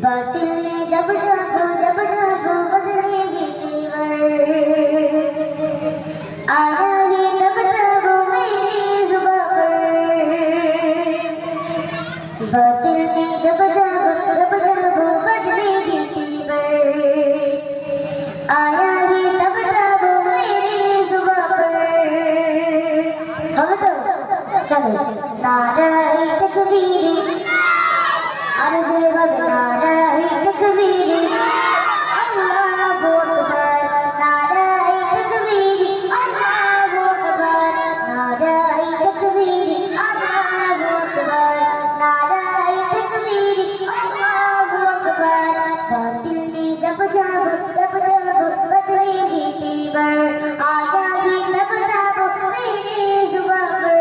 बातिल ने जब जागो बदलेगी तेवर आएगी तब वो मेरी जुबां पर बातिल ने जब जागो बदलेगी तेवर आएगी तब वो मेरी जुबां पर हम तो चलो नारे तकबीर और जुल्म नारे तकबीर अल्लाहु अकबर नारे तकबीर अल्लाहु अकबर नारे तकबीर अल्लाहु अकबर नारे तकबीर अल्लाहु अकबर बातिल ने जब जागो बदलेगी तेवर आएगी तब वो मेरी जुबां पर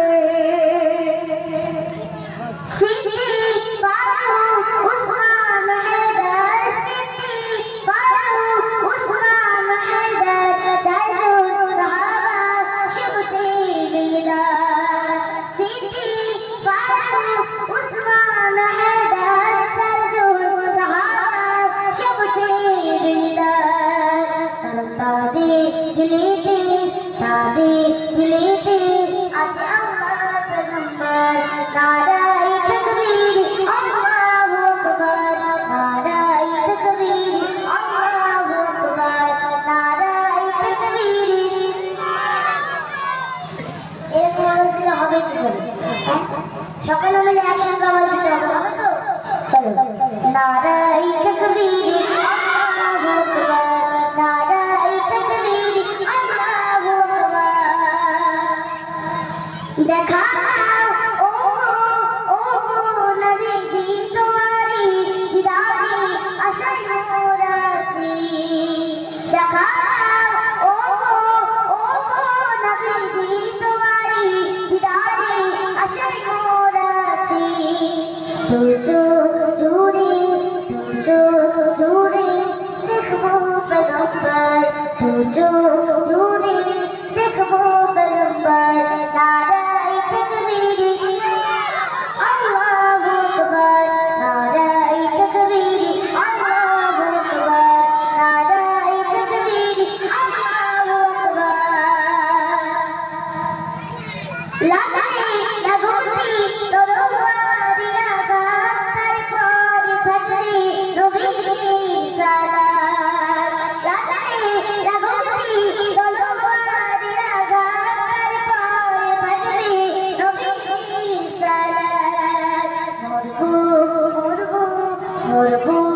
सिद्दीक़ फारूक उस्मान हैदर सिद्दीक़ फारूक उस्मान हैदर चारों सहाबा शुभ से बेदार सिद्दीक़ फारूक उस्मान हैदर चारों सहाबा शुभ से बेदार तादे दिलेते আছে আল্লাহ पैगंबर नाराए तकबीर अल्लाहु अकबर नाराए तकबीर अल्लाहु अकबर नाराए तकबीर এরকম আওয়াজ দিলে হবে কি করে সকলে মিলে একসঙ্গে আওয়াজ দিতে হবে তো চলো নারাए तकबीर अल्लाहु अकबर नाराए तकबीर अल्लाहु अकबर देखा ओ नबी जी तुम्हारी दीदारी आशा मोरासी देखा ओ नबी जी तुम्हारी दीदारी आशा मोरासी तुझो जुड़े देखो पैगंबर तुझो जुड़े देखो पैगंबर नाराए तकबीर अल्लाहु अकबर नाराए तकबीर अल्लाहु अकबर नाराए तकबीर अल्लाहु अकबर लगोती तलोয়ারের আঘাত তারপর থাকবে নবীর সালাত লগোতি তলোয়ারের আঘাত তারপর থাকবে নবীর সালাত মরবো